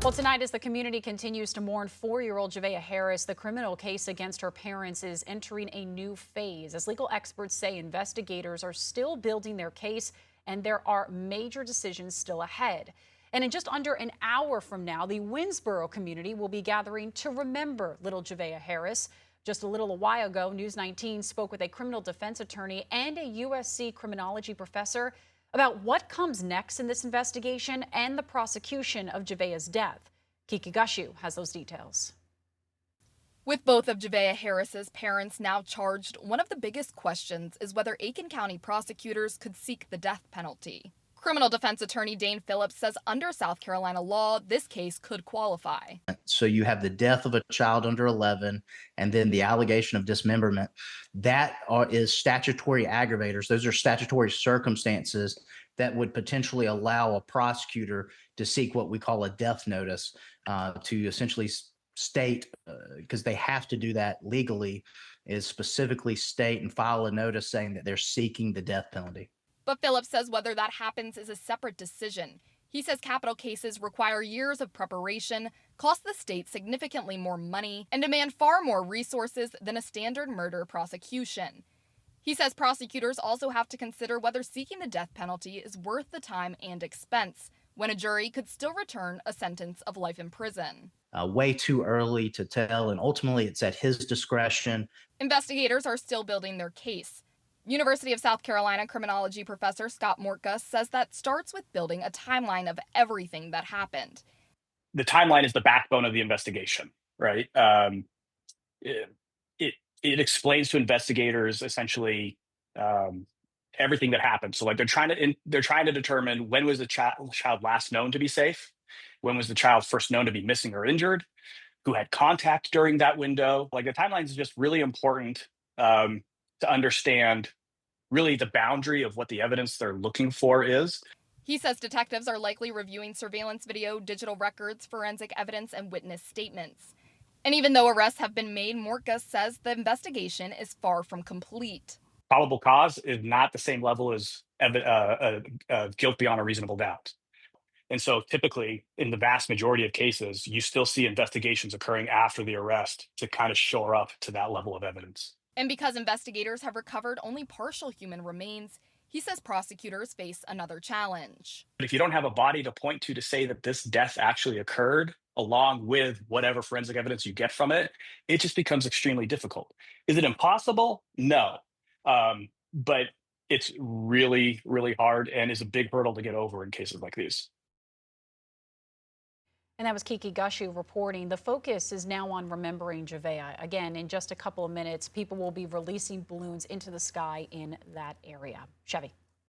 Well, tonight, as the community continues to mourn 4-year-old Javeayah Harris, the criminal case against her parents is entering a new phase. As legal experts say, investigators are still building their case, and there are major decisions still ahead. And in just under an hour from now, the Winsboro community will be gathering to remember little Javeayah Harris. Just a little while ago, News 19 spoke with a criminal defense attorney and a USC criminology professor about what comes next in this investigation and the prosecution of Javeayah's death. Kiki Gushu has those details. With both of Javeayah Harris's parents now charged, one of the biggest questions is whether Aiken County prosecutors could seek the death penalty. Criminal defense attorney Dane Phillips says under South Carolina law, this case could qualify. So you have the death of a child under 11 and then the allegation of dismemberment. Is statutory aggravators. Those are statutory circumstances that would potentially allow a prosecutor to seek what we call a death notice to essentially state, because they have to do that legally, is specifically state and file a notice saying that they're seeking the death penalty. But Phillips says whether that happens is a separate decision. He says capital cases require years of preparation, cost the state significantly more money, and demand far more resources than a standard murder prosecution. He says prosecutors also have to consider whether seeking the death penalty is worth the time and expense, when a jury could still return a sentence of life in prison. Way too early to tell, and ultimately it's at his discretion. Investigators are still building their case. University of South Carolina criminology professor Scott Mortgus says that starts with building a timeline of everything that happened. The timeline is the backbone of the investigation, right? It, it explains to investigators essentially everything that happened. So, like, they're trying to determine when was the child last known to be safe, when was the child first known to be missing or injured, who had contact during that window. Like, the timeline is just really important to understand really the boundary of what the evidence they're looking for is. He says detectives are likely reviewing surveillance video, digital records, forensic evidence, and witness statements. And even though arrests have been made, Mortgus says the investigation is far from complete. Probable cause is not the same level as guilt beyond a reasonable doubt. And so typically, in the vast majority of cases, you still see investigations occurring after the arrest to kind of shore up to that level of evidence. And because investigators have recovered only partial human remains, he says prosecutors face another challenge. But if you don't have a body to point to say that this death actually occurred, along with whatever forensic evidence you get from it, it just becomes extremely difficult. Is it impossible? No. But it's really, really hard and is a big hurdle to get over in cases like these. And that was Kiki Gushu reporting. The focus is now on remembering Javeayah. Again, in just a couple of minutes, people will be releasing balloons into the sky in that area. Chevy.